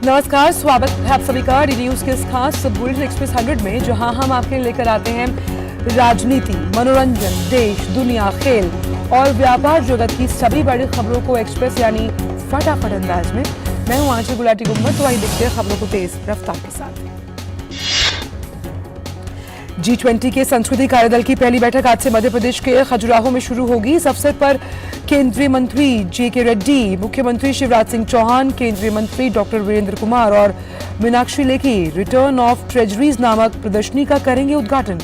नमस्कार, स्वागत है आप सभी का डी न्यूज के इस खास बुलेटिन एक्सप्रेस 100 में, जहां हम आपके लिए लेकर आते हैं राजनीति, मनोरंजन, देश, दुनिया, खेल और व्यापार जगत की सभी बड़ी खबरों को एक्सप्रेस यानी फटाफट अंदाज में। मैं हूं आंचल गुलाटी गुम्मत, तो वही देखते हैं खबरों को तेज रफ्तार के साथ। G20 के संस्कृति कार्यदल की पहली बैठक आज से मध्य प्रदेश के खजुराहो में शुरू होगी। इस अवसर पर केंद्रीय मंत्री JK रेड्डी, मुख्यमंत्री शिवराज सिंह चौहान, केंद्रीय मंत्री डॉक्टर वीरेंद्र कुमार और Meenakshi Lekhi return of treasuries नामक प्रदर्शनी का करेंगे उद्घाटन।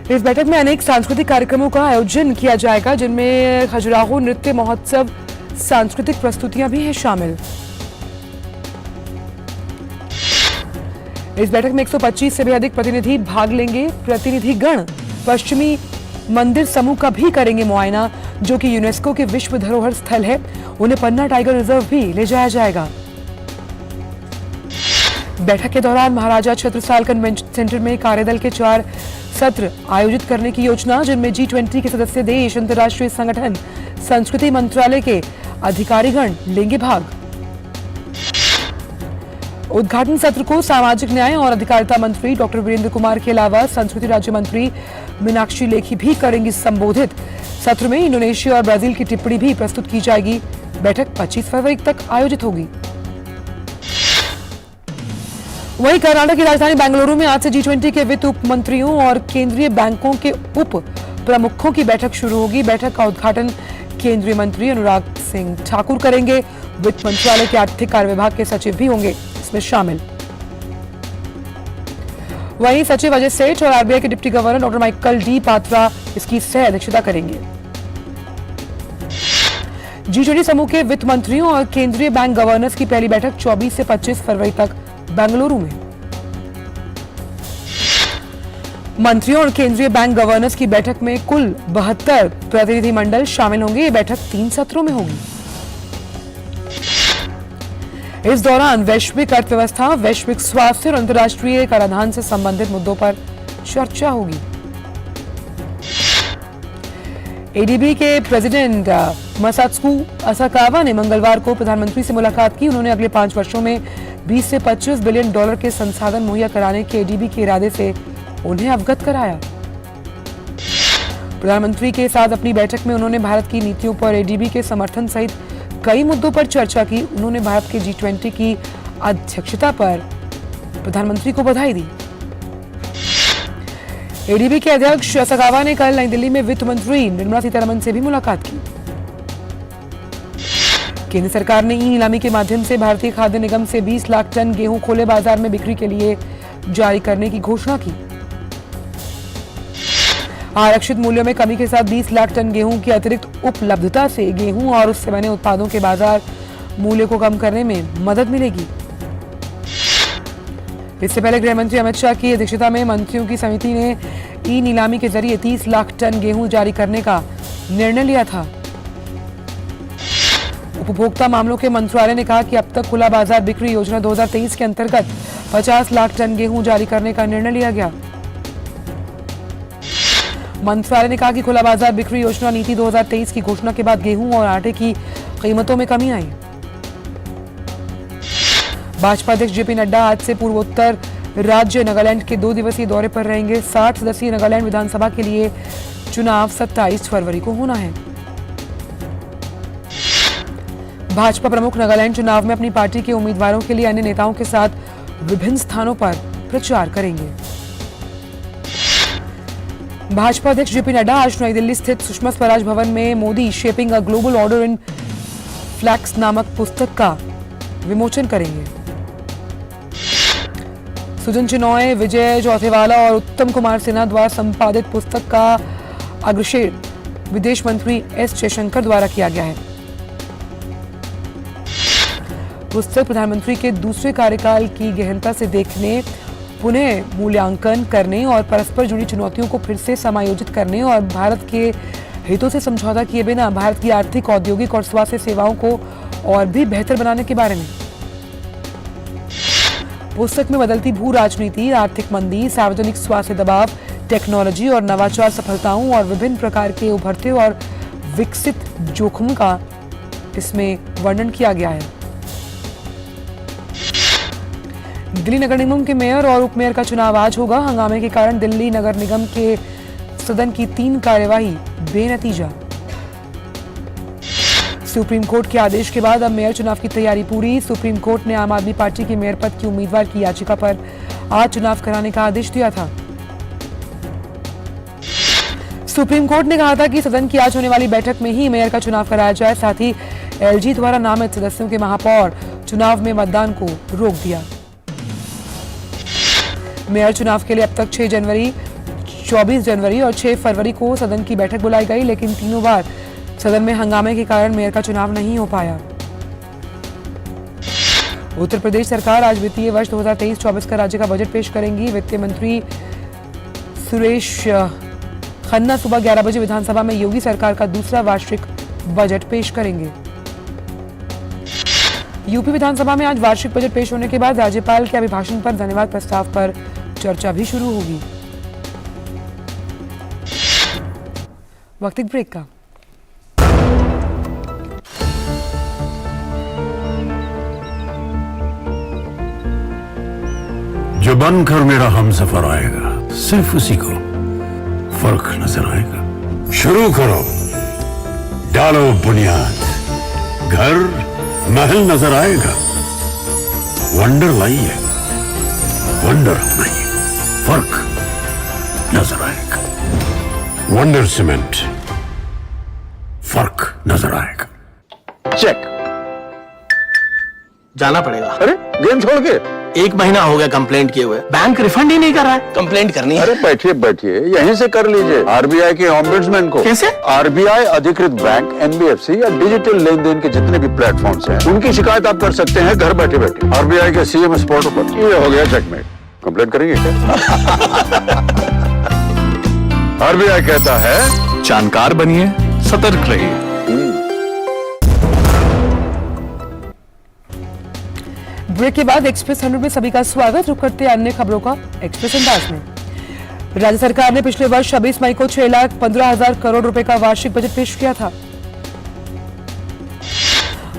इस बैठक में अनेक सांस्कृतिक कार्यक्रमों का आयोजन किया जाएगा, जिनमें खजुराहो नृत्य महोत्सव, सांस्कृतिक प्रस्तुतियां भी हैं शामिल। इस बैठक में 125 से भी अधिक प्रतिनिधि भाग लेंगे। प्रतिनिधिगण पश्चिमी मंदिर समूह का भी करेंगे मुआयना, जो कि यूनेस्को के विश्व धरोहर स्थल है। उन्हें पन्ना टाइगर रिजर्व भी ले जाया जाएगा। बैठक के दौरान महाराजा छत्रसाल कन्वेंशन सेंटर में कार्यदल के 4 सत्र आयोजित करने की योजना, जिनमें G20 के सदस्य देश, अंतर्राष्ट्रीय संगठन, संस्कृति मंत्रालय के अधिकारीगण लेंगे भाग। उद्घाटन सत्र को सामाजिक न्याय और अधिकारिता मंत्री डॉक्टर वीरेंद्र कुमार के अलावा संस्कृति राज्य मंत्री मीनाक्षी लेखी भी करेंगी संबोधित। सत्र में इंडोनेशिया और ब्राजील की टिप्पणी भी प्रस्तुत की जाएगी। बैठक 25 फरवरी तक आयोजित होगी। वहीं कर्नाटक की राजधानी बेंगलुरु में आज से G20 के वित्त उप मंत्रियों और केंद्रीय बैंकों के उप प्रमुखों की बैठक शुरू होगी। बैठक का उद्घाटन केंद्रीय मंत्री अनुराग सिंह ठाकुर करेंगे। वित्त मंत्रालय के आर्थिक कार्य विभाग के सचिव भी होंगे इसमें शामिल। वहीं सचिव अजय सेठ और RBI के deputy governor doctor Michael D Patra इसकी सह अध्यक्षता करेंगे। G20 समूह के वित्त मंत्रियों और केंद्रीय बैंक गवर्नर्स की पहली बैठक 24 से 25 फरवरी तक बेंगलुरु में। मंत्रियों और केंद्रीय बैंक गवर्नर्स की बैठक में कुल 72 प्रतिनिधिमंडल शामिल होंगे। ये बैठक 3 सत्रों में होगी। इस दौरान वैश्विक अर्थव्यवस्था, वैश्विक स्वास्थ्य और अंतर्राष्ट्रीय कराधान से संबंधित मुद्दों पर चर्चा होगी। ADB के प्रेसिडेंट मसात्सुको असाकावा ने मंगलवार को प्रधानमंत्री से मुलाकात की। उन्होंने अगले 5 वर्षों में 20 से 25 बिलियन डॉलर के संसाधन मुहैया कराने के ADB के इरादे से उन्हें अवगत कराया। प्रधानमंत्री के साथ अपनी बैठक में उन्होंने भारत की नीतियों पर ADB के समर्थन सहित कई मुद्दों पर चर्चा की। उन्होंने भारत के G20 की अध्यक्षता पर प्रधानमंत्री को बधाई दी। ADB के अध्यक्ष असाकावा ने कल नई दिल्ली में वित्त मंत्री निर्मला सीतारमण से भी मुलाकात की। केंद्र सरकार ने ई नीलामी के माध्यम से भारतीय खाद्य निगम से 20 लाख टन गेहूं खुले बाजार में बिक्री के लिए जारी करने की घोषणा की। आरक्षित मूल्यों में कमी के साथ 20 लाख टन गेहूं की अतिरिक्त उपलब्धता से गेहूं और उससे बने उत्पादों के बाजार मूल्य को कम करने में मदद मिलेगी। इससे पहले गृह मंत्री अमित शाह की अध्यक्षता में मंत्रियों की समिति ने ई नीलामी के जरिए 30 लाख टन गेहूं जारी करने का निर्णय लिया था। उपभोक्ता मामलों के मंत्रालय ने कहा कि अब तक खुला बाजार बिक्री योजना 2023 के अंतर्गत 50 लाख टन गेहूं जारी करने का निर्णय लिया गया। मंत्रालय ने कहा कि खुला बाजार बिक्री योजना नीति 2023 की घोषणा के बाद गेहूं और आटे की कीमतों में कमी आई। भाजपा अध्यक्ष JP नड्डा आज से पूर्वोत्तर राज्य नागालैंड के 2 दिवसीय दौरे पर रहेंगे। 60 सदस्यीय नागालैंड विधानसभा के लिए चुनाव 27 फरवरी को होना है। भाजपा प्रमुख नागालैंड चुनाव में अपनी पार्टी के उम्मीदवारों के लिए अन्य नेताओं के साथ विभिन्न स्थानों पर प्रचार करेंगे। भाजपा अध्यक्ष JP नड्डा आज नई दिल्ली स्थित सुषमा स्वराज भवन में Modi shaping a global order in flux नामक पुस्तक का विमोचन करेंगे। सुजन चिनॉय, विजय चौथेवाला और उत्तम कुमार सिन्हा द्वारा संपादित पुस्तक का अग्रसेन विदेश मंत्री S जयशंकर द्वारा किया गया है। पुस्तक प्रधानमंत्री के दूसरे कार्यकाल की गहनता से देखने, पुनः मूल्यांकन करने और परस्पर जुड़ी चुनौतियों को फिर से समायोजित करने और भारत के हितों से समझौता किए बिना भारत की आर्थिक, औद्योगिक और स्वास्थ्य सेवाओं को और भी बेहतर बनाने के बारे में। पुस्तक में बदलती भू राजनीति, आर्थिक मंदी, सार्वजनिक स्वास्थ्य दबाव, टेक्नोलॉजी और नवाचार सफलताओं और विभिन्न प्रकार के उभरते और विकसित जोखिम का इसमें वर्णन किया गया है। दिल्ली नगर निगम के मेयर और उप मेयर का चुनाव आज होगा। हंगामे के कारण दिल्ली नगर निगम के सदन की 3 कार्यवाही बेनतीजा। सुप्रीम कोर्ट के आदेश के बाद अब मेयर चुनाव की तैयारी पूरी। सुप्रीम कोर्ट ने आम आदमी पार्टी के मेयर पद की उम्मीदवार की याचिका पर आज चुनाव कराने का आदेश दिया था। सुप्रीम कोर्ट ने कहा था कि सदन की आज होने वाली बैठक में ही मेयर का चुनाव कराया जाए। साथ ही एलजी द्वारा नामित सदस्यों के महापौर चुनाव में मतदान को रोक दिया। मेयर चुनाव के लिए अब तक 6 जनवरी, 24 जनवरी और 6 फरवरी को सदन की बैठक बुलाई गई, लेकिन तीनों बार सदन में हंगामे के कारण मेयर का चुनाव नहीं हो पाया। उत्तर प्रदेश सरकार आज वित्तीय वर्ष 2023-24 का राज्य का बजट पेश करेंगी। वित्त मंत्री सुरेश खन्ना सुबह 11 बजे विधानसभा में योगी सरकार का दूसरा वार्षिक बजट पेश करेंगे। यूपी विधानसभा में आज वार्षिक बजट पेश होने के बाद राज्यपाल के अभिभाषण पर धन्यवाद प्रस्ताव पर चर्चा भी शुरू होगी। वक्त एक ब्रेक का। जो बनकर मेरा हमसफर आएगा, सिर्फ उसी को फर्क नजर आएगा। शुरू करो, डालो बुनियाद, घर महल नजर आएगा। वंडर लाइए, वंडर नहीं, फर्क नजर आएगा। वंडर सीमेंट, फर्क नजर आएगा। चेक। जाना पड़ेगा। अरे गेम छोड़ के 1 महीना हो गया कंप्लेंट किए हुए, बैंक रिफंड ही नहीं कर रहा है। कंप्लेंट करनी है। अरे बैठिए बैठिए, यहीं से कर लीजिए आरबीआई के ऑम्बुड्समैन को। कैसे? आरबीआई अधिकृत बैंक, एनबीएफसी या डिजिटल लेन देन के जितने भी प्लेटफॉर्म्स हैं, उनकी शिकायत आप कर सकते हैं घर बैठे बैठे। आरबीआई के सीएमएस पोर्टल पर। ये हो गया चेकमेट। कंप्लेंट करेंगे क्या? आरबीआई कहता है जानकार बनिए, सतर्क रहिए। ब्रेक के बाद एक्सप्रेस 100 में सभी का स्वागत। रुक करते हैं अन्य खबरों का एक्सप्रेस अंदाज में। राज्य सरकार ने पिछले वर्ष 26 मई को 6,15,000 करोड़ रुपए का वार्षिक बजट पेश किया था।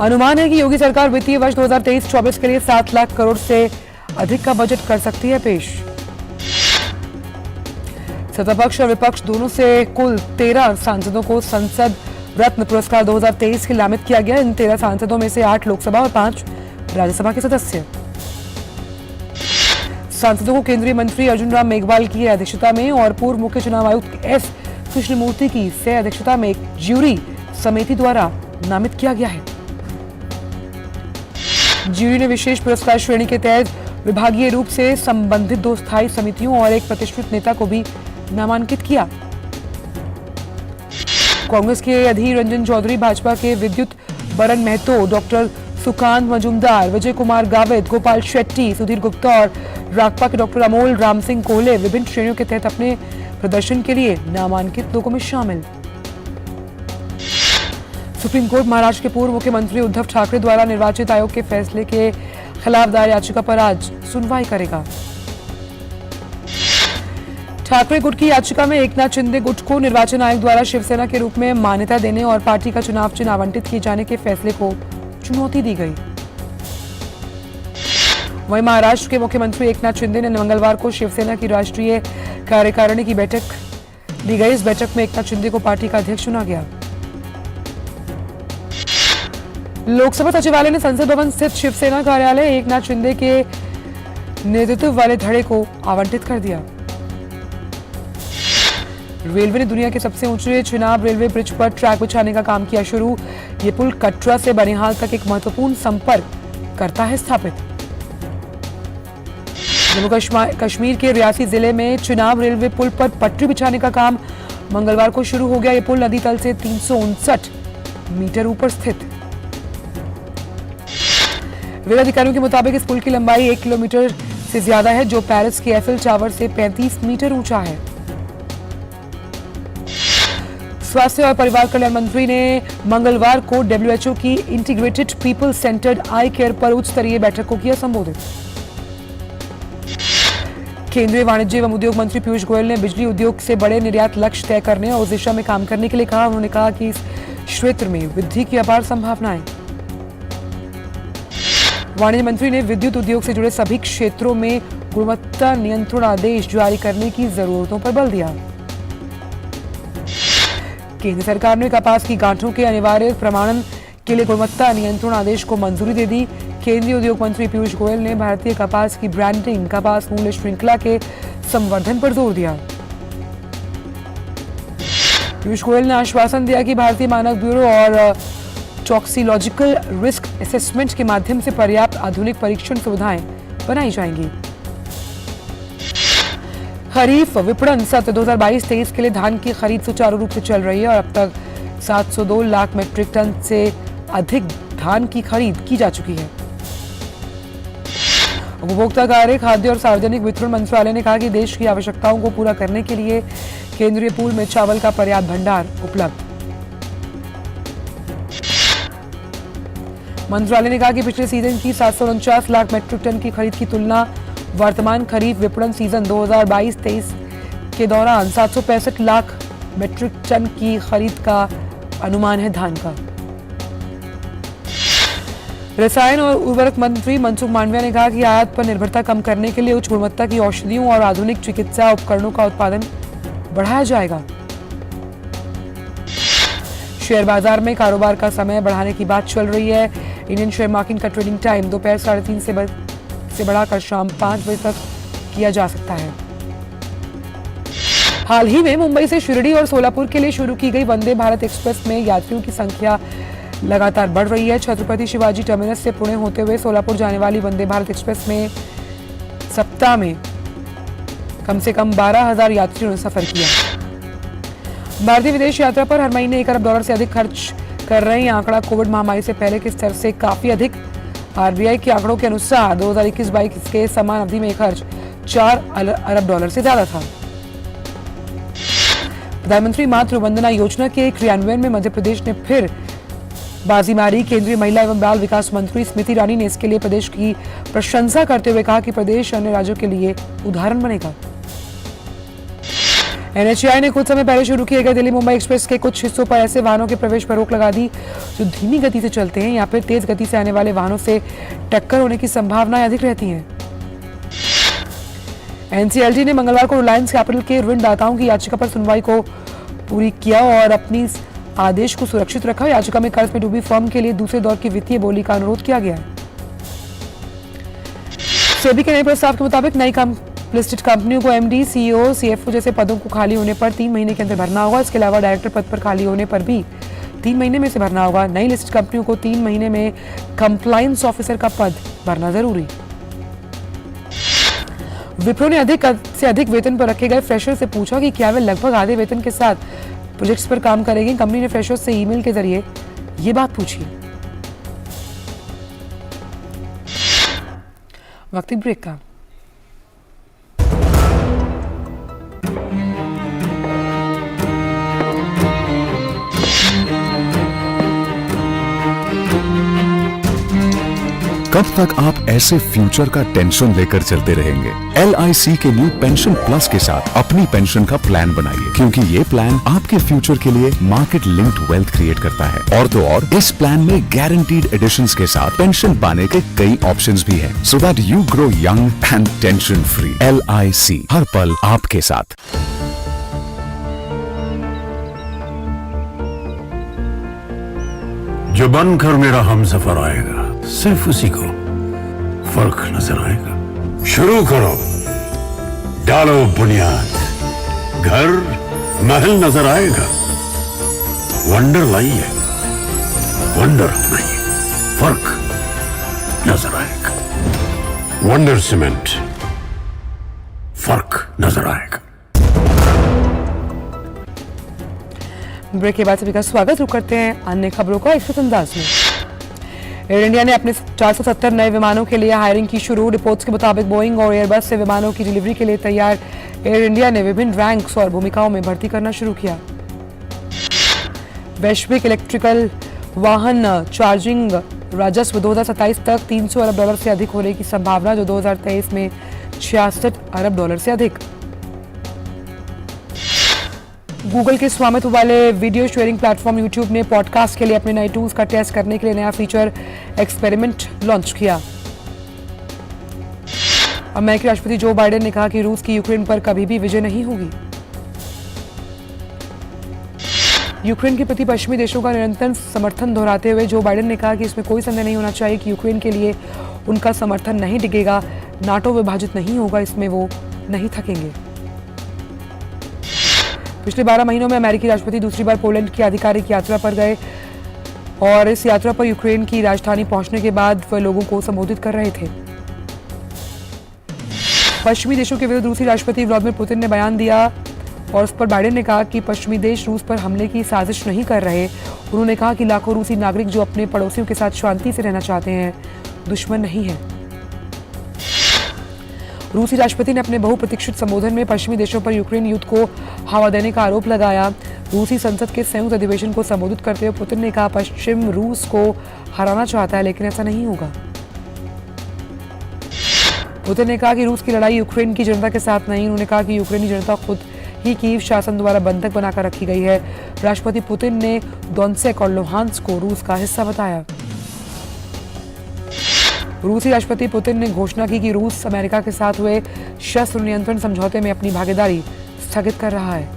अनुमान है कि योगी सरकार वित्तीय वर्ष 2023-24 के लिए 7 लाख करोड़ से अधिक का बजट कर सकती है पेश। सत्तापक्ष और विपक्ष दोनों से कुल 13 सांसदों को संसद रत्न पुरस्कार 2023 के लिए नामित किया गया। इन 13 सांसदों में से 8 लोकसभा और 5 राज्यसभा के सदस्य। सांसदों को केंद्रीय मंत्री अर्जुन राम मेघवाल की अध्यक्षता में और पूर्व मुख्य चुनाव आयुक्त एस कृष्णमूर्ति की सह अध्यक्षता में एक ज्यूरी समिति द्वारा नामित किया गया है। ज्यूरी ने विशेष पुरस्कार श्रेणी के तहत विभागीय रूप से संबंधित 2 स्थायी समितियों और एक प्रतिष्ठित नेता को भी नामांकित किया। कांग्रेस के अधीर रंजन चौधरी, भाजपा के विद्युत बरन महतो, डॉक्टर सुकांत मजूमदार, विजय कुमार गावित, गोपाल शेट्टी, सुधीर गुप्ता और राकपा के डॉक्टर अमोल राम सिंह कोहले विभिन्न श्रेणियों के तहत अपने प्रदर्शन के लिए नामांकित लोगों में शामिल। सुप्रीम कोर्ट महाराष्ट्र के पूर्व मुख्यमंत्री उद्धव ठाकरे द्वारा निर्वाचित आयोग के फैसले के खिलाफ दायर याचिका पर आज सुनवाई करेगा। ठाकरे गुट की याचिका में एकनाथ शिंदे गुट को निर्वाचन आयोग द्वारा शिवसेना के रूप में मान्यता देने और पार्टी का चुनाव चिन्ह आवंटित किए जाने के फैसले को चुनौती दी गई। वहीं महाराष्ट्र के मुख्यमंत्री एकनाथ शिंदे ने मंगलवार को शिवसेना की राष्ट्रीय कार्यकारिणी की बैठक ली गई। इस बैठक में एकनाथ शिंदे को पार्टी का अध्यक्ष चुना गया। लोकसभा सचिवालय ने संसद भवन स्थित शिवसेना कार्यालय एकनाथ शिंदे के नेतृत्व वाले धड़े को आवंटित कर दिया। रेलवे ने दुनिया के सबसे ऊंचे चिनाब रेलवे ब्रिज पर ट्रैक बिछाने का काम किया शुरू। ये पुल कटरा से बनिहाल तक एक महत्वपूर्ण संपर्क करता है स्थापित। जम्मू कश्मीर के रियासी जिले में चिनाब रेलवे पुल पर पटरी बिछाने का काम मंगलवार को शुरू हो गया। ये पुल नदी तल से 359 मीटर ऊपर स्थित। रेल अधिकारियों के मुताबिक इस पुल की लंबाई 1 किलोमीटर से ज्यादा है, जो पेरिस के एफिल टावर से 35 मीटर ऊंचा है। स्वास्थ्य और परिवार कल्याण मंत्री ने मंगलवार को WHO की इंटीग्रेटेड पीपल सेंटर्ड आई केयर पर उच्च स्तरीय बैठक को किया संबोधित। केंद्रीय वाणिज्य एवं उद्योग मंत्री पीयूष गोयल ने बिजली उद्योग से बड़े निर्यात लक्ष्य तय करने और उस दिशा में काम करने के लिए कहा। उन्होंने कहा कि इस क्षेत्र में वृद्धि की अपार संभावनाएं। वाणिज्य मंत्री ने विद्युत उद्योग से जुड़े सभी क्षेत्रों में गुणवत्ता नियंत्रण आदेश जारी करने की जरूरतों पर बल दिया। केंद्र सरकार ने कपास की गांठों के अनिवार्य प्रमाणन के लिए गुणवत्ता नियंत्रण आदेश को मंजूरी दे दी। केंद्रीय उद्योग मंत्री पीयूष गोयल ने भारतीय कपास की ब्रांडिंग, कपास मूल्य श्रृंखला के संवर्धन पर जोर दिया। पीयूष गोयल ने आश्वासन दिया कि भारतीय मानक ब्यूरो और टॉक्सिकोलॉजिकल रिस्क असेसमेंट के माध्यम से पर्याप्त आधुनिक परीक्षण सुविधाएं बनाई जाएंगी। खरीफ विपणन सत्र 2022-23 के लिए धान की खरीद सुचारू रूप से चल रही है और अब तक 702 लाख मीट्रिक टन से अधिक धान की खरीद की जा चुकी है। उपभोक्ता कार्य, खाद्य और सार्वजनिक वितरण मंत्रालय ने कहा कि देश की आवश्यकताओं को पूरा करने के लिए केंद्रीय पूल में चावल का पर्याप्त भंडार उपलब्ध। मंत्रालय ने कहा कि पिछले सीजन की 749 लाख मीट्रिक टन की खरीद की तुलना वर्तमान खरीफ विपणन सीजन 2022-23 के दौरान 765 लाख मीट्रिक टन की खरीद का अनुमान है धान का। रसायन और उर्वरक मंत्री मनसुख मांडविया ने कहा कि आयात पर निर्भरता कम करने के लिए उच्च गुणवत्ता की औषधियों और आधुनिक चिकित्सा उपकरणों का उत्पादन बढ़ाया जाएगा। शेयर बाजार में कारोबार का समय बढ़ाने की बात चल रही है। इंडियन शेयर मार्केट का ट्रेडिंग टाइम दोपहर 3:30 से बढ़ाकर शाम 5 बजे तक किया जा सकता है। हाल ही में मुंबई से शिरडी और सोलापुर के लिए शुरू की गई वंदे भारत एक्सप्रेस में यात्रियों की संख्या लगातार बढ़ रही है। छत्रपति शिवाजी टर्मिनस से पुणे होते हुए सोलापुर जाने वाली वंदे भारत एक्सप्रेस में सप्ताह में कम से कम 12,000 यात्रियों ने सफर किया। भारतीय विदेश यात्रा पर हर महीने $1 अरब से अधिक खर्च कर रहे हैं। यह आंकड़ा कोविड महामारी से पहले के स्तर से काफी अधिक। आरबीआई के आंकड़ों के अनुसार 2021-22 के समान अवधि में खर्च $4 अरब से ज्यादा था। प्रधानमंत्री मातृ वंदना योजना के क्रियान्वयन में मध्य प्रदेश ने फिर बाजी मारी। केंद्रीय महिला एवं बाल विकास मंत्री स्मृति ईरानी ने इसके लिए प्रदेश की प्रशंसा करते हुए कहा कि प्रदेश अन्य राज्यों के लिए उदाहरण बनेगा। एनएचएआई ने कुछ समय पहले शुरू किए गए दिल्ली मुंबई एक्सप्रेस के कुछ हिस्सों पर ऐसे वाहनों के प्रवेश पर रोक लगा दी जो धीमी गति से चलते हैं या फिर तेज गति से आने वाले वाहनों से टक्कर होने की संभावनाएं अधिक रहती हैं। एनसीएलटी ने मंगलवार को रिलायंस कैपिटल के ऋणदाताओं की याचिका पर सुनवाई को पूरी किया और अपनी आदेश को सुरक्षित रखा। याचिका में कर्ज में डूबी फर्म के लिए दूसरे दौर की वित्तीय बोली का अनुरोध किया गया है। सेबी के नए प्रस्ताव के मुताबिक नई लिस्टेड कंपनियों को एमडी, सीईओ, सीएफओ जैसे पदों को खाली होने पर 3 महीने के अंदर भरना होगा। इसके अलावा डायरेक्टर पद पर खाली होने पर भी 3 महीने में से भरना होगा। नई लिस्टेड कंपनियों को 3 महीने में कंप्लायंस ऑफिसर का पद भरना जरूरी। विप्रो ने अधिक से अधिक वेतन पर रखे गए फ्रेशर से पूछा कि क्या वे लगभग आधे वेतन के साथ प्रोजेक्ट्स पर काम करेंगे। कंपनी ने फ्रेशर्स से ईमेल के जरिए ये बात पूछी। वक्त ब्रेक का। कब तक आप ऐसे फ्यूचर का टेंशन लेकर चलते रहेंगे? LIC के न्यू पेंशन प्लस के साथ अपनी पेंशन का प्लान बनाइए, क्योंकि ये प्लान आपके फ्यूचर के लिए मार्केट लिंक्ड वेल्थ क्रिएट करता है। और तो और इस प्लान में गारंटीड एडिशंस के साथ पेंशन पाने के कई ऑप्शंस भी हैं, so that you grow young and tension free. LIC, हर पल आपके साथ। जो बनकर मेरा हमसफर आएगा सिर्फ उसी को फर्क नजर आएगा। शुरू करो, डालो बुनियाद, घर महल नजर आएगा। वंडर लाइए, वंडर नहीं, फर्क नजर आएगा। वंडर सीमेंट, फर्क नजर आएगा। ब्रेक के बाद सभी का स्वागत। रुक करते हैं अन्य खबरों का एक अंदाज में। एयर इंडिया ने अपने 470 नए विमानों के लिए हायरिंग की शुरू। रिपोर्ट्स के मुताबिक बोइंग और एयरबस से विमानों की डिलीवरी के लिए तैयार एयर इंडिया ने विभिन्न रैंक्स और भूमिकाओं में भर्ती करना शुरू किया। वैश्विक इलेक्ट्रिकल वाहन चार्जिंग राजस्व 2027 तक $300 अरब से अधिक होने की संभावना, जो 2023 में $66 अरब से अधिक। गूगल के स्वामित्व वाले वीडियो शेयरिंग प्लेटफॉर्म यूट्यूब ने पॉडकास्ट के लिए अपने नए टूल्स का टेस्ट करने के लिए नया फीचर एक्सपेरिमेंट लॉन्च किया। अमेरिकी राष्ट्रपति जो बाइडेन ने कहा कि रूस की यूक्रेन पर कभी भी विजय नहीं होगी। यूक्रेन के प्रति पश्चिमी देशों का निरंतर समर्थन दोहराते हुए जो बाइडेन ने कहा कि इसमें कोई संदेह नहीं होना चाहिए कि यूक्रेन के लिए उनका समर्थन नहीं डिगेगा, नाटो विभाजित नहीं होगा, इसमें वो नहीं थकेंगे। पिछले 12 महीनों में अमेरिकी राष्ट्रपति दूसरी बार पोलैंड की आधिकारिक यात्रा पर गए और इस यात्रा पर यूक्रेन की राजधानी पहुंचने के बाद वह लोगों को संबोधित कर रहे थे। पश्चिमी देशों के विरुद्ध रूसी राष्ट्रपति व्लादिमीर पुतिन ने बयान दिया और उस पर बाइडेन ने कहा कि पश्चिमी देश रूस पर हमले की साजिश नहीं कर रहे। उन्होंने कहा कि लाखों रूसी नागरिक जो अपने पड़ोसियों के साथ शांति से रहना चाहते हैं, दुश्मन नहीं है। रूसी राष्ट्रपति ने अपने बहुप्रतीक्षित संबोधन में पश्चिमी देशों पर यूक्रेन युद्ध को हवा देने का आरोप लगाया। रूसी संसद के संयुक्त अधिवेशन को संबोधित करते हुए पुतिन ने कहा, पश्चिम रूस को हराना चाहता है लेकिन ऐसा नहीं होगा। पुतिन ने कहा कि रूस की लड़ाई यूक्रेन की जनता के साथ नहीं। उन्होंने कहा कि यूक्रेनी जनता खुद ही कीव शासन द्वारा बंधक बनाकर रखी गई है। राष्ट्रपति पुतिन ने डोनेत्स्क और लुहांस्क को रूस का हिस्सा बताया। रूसी राष्ट्रपति पुतिन ने घोषणा की कि रूस अमेरिका के साथ हुए शस्त्र नियंत्रण समझौते में अपनी भागीदारी स्थगित कर रहा है।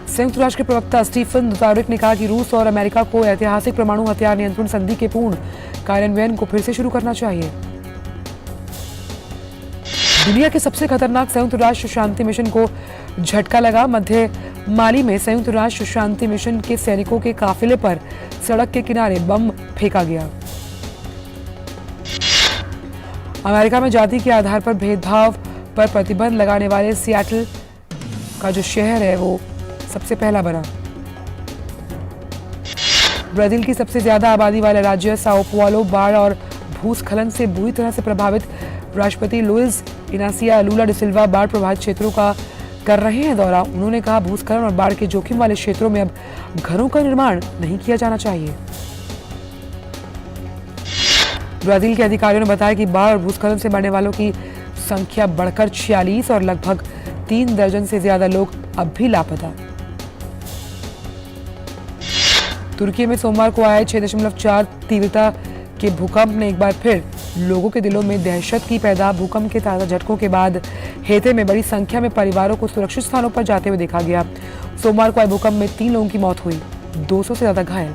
संयुक्त राष्ट्र के प्रवक्ता स्टीफन दुजारिक ने कहा कि रूस और अमेरिका को ऐतिहासिक परमाणु हथियार नियंत्रण संधि के पूर्ण कार्यान्वयन को फिर से शुरू करना चाहिए। दुनिया के सबसे खतरनाक संयुक्त राष्ट्र शांति मिशन को झटका लगा। मध्य माली में संयुक्त राष्ट्र शांति मिशन के सैनिकों के काफिले पर सड़क के किनारे बम फेंका गया। अमेरिका में जाति के आधार पर भेदभाव पर प्रतिबंध लगाने वाले सियाटल का जो शहर है वो सबसे पहला बना। ब्राजील की सबसे ज्यादा आबादी वाला राज्य साओ पाउलो बाढ़ और भूस्खलन से बुरी तरह से प्रभावित। राष्ट्रपति लुइस इनासिया लूला डी सिल्वा बाढ़ प्रभावित क्षेत्रों का कर रहे हैं दौरा। उन्होंने कहा, भूस्खलन और बाढ़ के जोखिम वाले क्षेत्रों में अब घरों का निर्माण नहीं किया जाना चाहिए। ब्राजील के अधिकारियों ने बताया कि बाढ़ और भूस्खलन से मरने वालों की संख्या बढ़कर 46 और लगभग 3 दर्जन से ज्यादा लोग अब भी लापता। तुर्की में सोमवार को आए 6.4 तीव्रता के भूकंप ने एक बार फिर लोगों के दिलों में दहशत की पैदा। भूकंप के ताजा झटकों के बाद हेते में बड़ी संख्या में परिवारों को सुरक्षित स्थानों पर जाते हुए देखा गया। सोमवार को आए भूकंप में 3 लोगों की मौत हुई, 200 से ज्यादा घायल।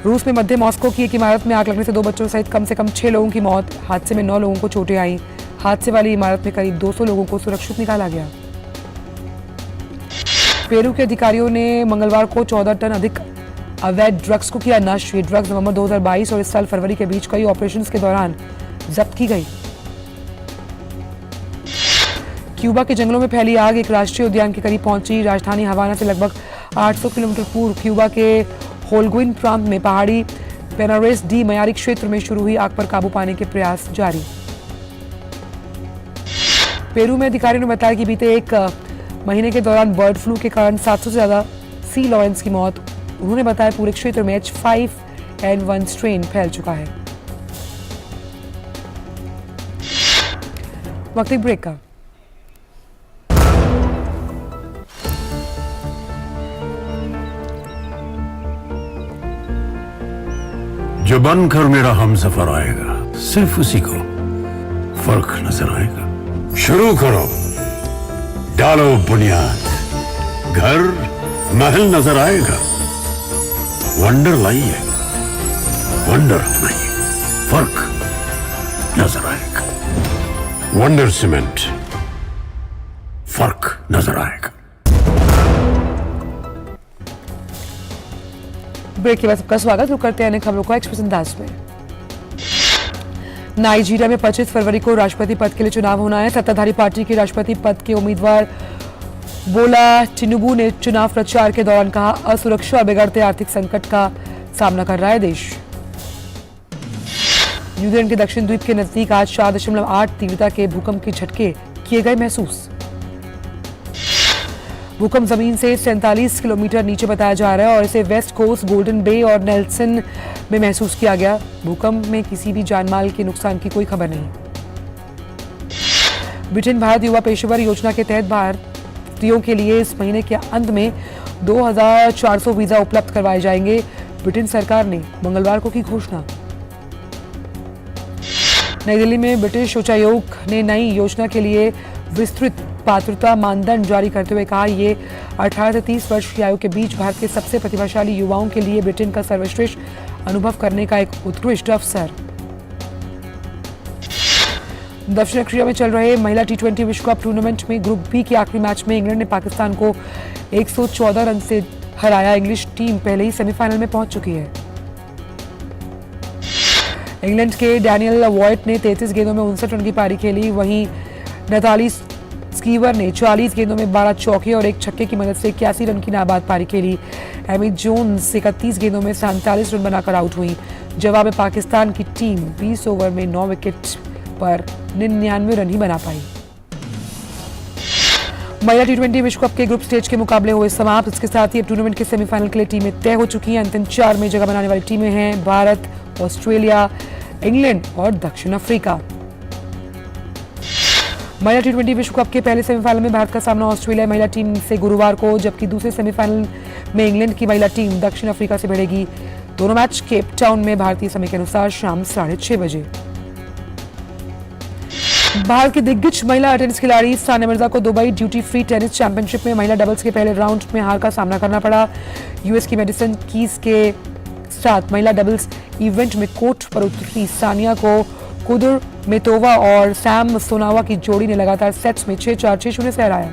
रूस में मध्य मॉस्को की एक इमारत में आग लगने से 2 बच्चों सहित कम से कम 6 लोगों की मौत। हादसे में 9 लोगों को चोटें आई। हादसे वाली इमारत में करीब 200 लोगों को सुरक्षित निकाला गया। पेरू के अधिकारियों ने मंगलवार को 14 टन अधिक अवैध ड्रग्स को किया नष्ट। ये ड्रग्स नवंबर 2022 और इस साल फरवरी के बीच कई ऑपरेशंस के दौरान जब्त की गई। क्यूबा के जंगलों में फैली आग एक राष्ट्रीय उद्यान के करीब पहुंची। राजधानी हवाना से लगभग 800 किलोमीटर पूर्व क्यूबा के होलगुइन प्रांत में पहाड़ी पेनारेस डी मयारी क्षेत्र में शुरू हुई आग पर काबू पाने के प्रयास जारी। पेरू में अधिकारियों ने बताया कि बीते 1 महीने के दौरान बर्ड फ्लू के कारण 700 से ज्यादा सी लॉयंस की मौत। उन्होंने बताया पूरे क्षेत्र में H5N1 स्ट्रेन फैल चुका है। वक्त एक ब्रेक का। जो बनकर मेरा हमसफर आएगा, सिर्फ उसी को फर्क नजर आएगा। शुरू करो, डालो बुनियाद, घर महल नजर आएगा। वंडर लाइए, वंडर नहीं, फर्क नजर आएगा। वंडर सीमेंट, फर्क नजर आएगा। ब्रेक के बाद सबका स्वागत। रुक करते हैं खबरों को एक्सप्रेस अंदाज में। नाइजीरिया में 25 फरवरी को राष्ट्रपति पद के लिए चुनाव होना है। सत्ताधारी पार्टी के राष्ट्रपति पद के उम्मीदवार बोला टिनुबू ने चुनाव प्रचार के दौरान कहा, असुरक्षा और बिगड़ते आर्थिक संकट का सामना कर रहा है देश। न्यूजीलैंड के दक्षिण द्वीप के नजदीक आज 4.8 तीव्रता के भूकंप के झटके किए गए महसूस। भूकंप जमीन से 47 किलोमीटर नीचे बताया जा रहा है और इसे वेस्ट कोस्ट, गोल्डन बे और नेल्सन में महसूस किया गया। भूकंप में किसी भी जानमाल के नुकसान की कोई खबर नहीं। ब्रिटेन भारत युवा पेशेवर योजना के तहत भारतीयों के लिए इस महीने के अंत में 2400 वीजा उपलब्ध करवाए जाएंगे। ब्रिटेन सरकार ने मंगलवार को की घोषणा। नई दिल्ली में ब्रिटिश उच्चायोग ने नई योजना के लिए विस्तृत पात्रता मानदंड जारी करते हुए कहा, ये 18 से 30 वर्ष की आयु के बीच भारत के सबसे प्रतिभाशाली युवाओं के लिए ब्रिटेन का सर्वश्रेष्ठ अनुभव करने का एक उत्कृष्ट अवसर। दक्षिण अफ्रीका में चल रहे महिला टी20 विश्व कप टूर्नामेंट में ग्रुप बी के आखिरी मैच में इंग्लैंड ने पाकिस्तान को 114 रन से हराया। इंग्लिश टीम पहले ही सेमीफाइनल में पहुंच चुकी है। इंग्लैंड के डैनियल वॉयट ने 33 गेंदों में 59 रन की पारी खेली। वहीं नताली स्कीवर ने 40 गेंदों में 12 चौके और एक छक्के की मदद से 81 रन की नाबाद पारी खेली। एमी जोन्स 31 गेंदों में 47 रन बनाकर आउट हुई। जवाब में पाकिस्तान की टीम 20 ओवर में 9 विकेट पर 99 रन ही बना पाई। महिला टी20 विश्व कप के ग्रुप स्टेज के मुकाबले हुए समाप्त। इसके साथ ही अब टूर्नामेंट के सेमीफाइनल के लिए टीमें तय हो चुकी हैं। अंतिम 4 में जगह बनाने वाली टीमें हैं भारत, ऑस्ट्रेलिया, इंग्लैंड और दक्षिण अफ्रीका। महिला टी20 विश्व कप के पहले सेमीफाइनल में भारत का सामना ऑस्ट्रेलिया महिला टीम से गुरुवार को, जबकि दूसरे सेमीफाइनल में इंग्लैंड की महिला टीम दक्षिण अफ्रीका से भिड़ेगी। दोनों मैच केप टाउन में भारतीय समय के अनुसार शाम 6:30 बजे। भारत की दिग्गज महिला टेनिस खिलाड़ी सानिया मिर्जा को Dubai duty free tennis championship में महिला डबल्स के पहले राउंड में हार का सामना करना पड़ा। यूएस की मेडिसन कीज के साथ महिला डबल्स इवेंट में कोर्ट पर उतरी सानिया को कुदुरमेतोवा और सैम सोनावा की जोड़ी ने लगातार सेट्स में 6-4, 6-0 से हराया।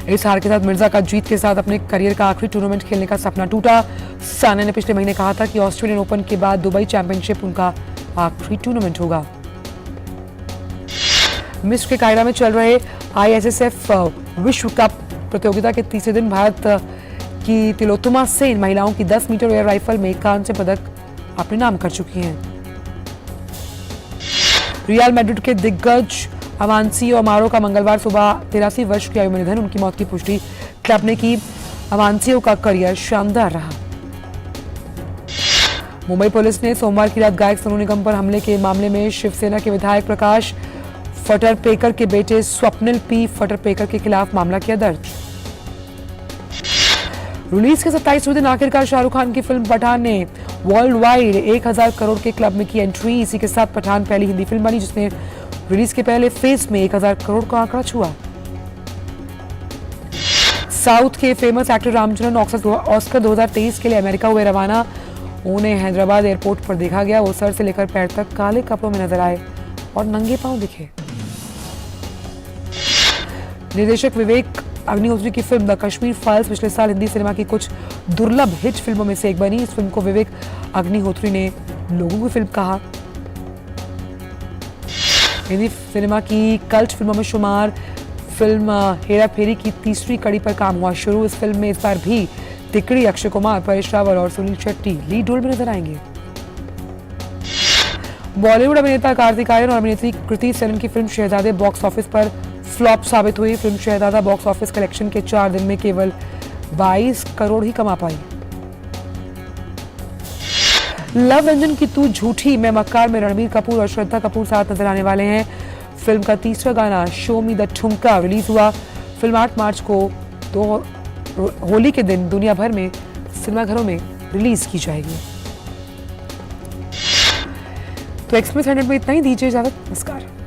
इस हार के साथ मिर्जा का जीत के साथ अपने करियर का आखिरी टूर्नामेंट खेलने का सपना टूटा। सानिया ने पिछले महीने कहा था कि ऑस्ट्रेलियन ओपन के बाद दुबई चैंपियनशिप उनका आखिरी टूर्नामेंट होगा। मिस्र के कायरा में चल रहे ISSF विश्व कप प्रतियोगिता के तीसरे दिन भारत की तिलोत्तमा सेन महिलाओं की 10 मीटर एयर राइफल में कांस्य पदक अपने नाम कर चुकी हैं। रियल मैड्रिड के दिग्गज अमांसियो अमारो का मंगलवार सुबह 83 वर्ष की आयु में निधन। उनकी मौत की पुष्टि क्लब ने की। अमांसियो का करियर शानदार रहा। मुंबई पुलिस ने सोमवार की रात गायक सोनू निगम पर हमले के मामले में शिवसेना के विधायक प्रकाश फटरपेकर के बेटे स्वप्निल पी फटरपेकर के खिलाफ मामला किया दर्ज। रिलीज के 27वें दिन आखिरकार शाहरुख खान की फिल्म पठान ने वर्ल्ड वाइड 1000 करोड़ के क्लब में की एंट्री। इसी के साथ पठान पहली हिंदी फिल्म बनी जिसने रिलीज के पहले फेज में 1000 करोड़ का आंकड़ा छुआ। साउथ के फेमस एक्टर रामचरण ऑस्कर 2023 के लिए अमेरिका हुए रवाना। उन्हें हैदराबाद एयरपोर्ट पर देखा गया। वो सर से लेकर पैर तक काले कपड़ों में नजर आए और नंगे पांव दिखे। निर्देशक विवेक अग्निहोत्री की फिल्म द कश्मीर फाइल्स पिछले साल हिंदी सिनेमा की कुछ दुर्लभ हिट फिल्मों में से एक बनी। इस फिल्म को विवेक अग्निहोत्री ने लोगों की फिल्म कहा। हिंदी सिनेमा की कल्ट फिल्मों में शुमार फिल्म हेरा फेरी की तीसरी कड़ी पर काम हुआ शुरू। इस फिल्म में इस बार भी तिकड़ी, अक्षय कुमार, परेश रावल और सुनील शेट्टी लीड रोल में नजर आएंगे। बॉलीवुड अभिनेता कार्तिक आर्यन और अभिनेत्री कृति सेनन की फिल्म शहजादे बॉक्स ऑफिस पर फ्लॉप साबित हुई। फिल्म शहजादा बॉक्स ऑफिस कलेक्शन के 4 दिन में केवल 22 करोड़ ही कमा पाई। लव रंजन की तू झूठी मैं मक्कार में रणबीर कपूर और श्रद्धा कपूर साथ नजर आने वाले हैं। फिल्म का तीसरा गाना शो मी द ठुमका रिलीज हुआ। फिल्म 8 मार्च को होली के दिन दुनिया भर में सिनेमाघरों में रिलीज की जाएगी। तो एक्सप्रेस 100 में इतना ही। दीजिए इजाजत। नमस्कार।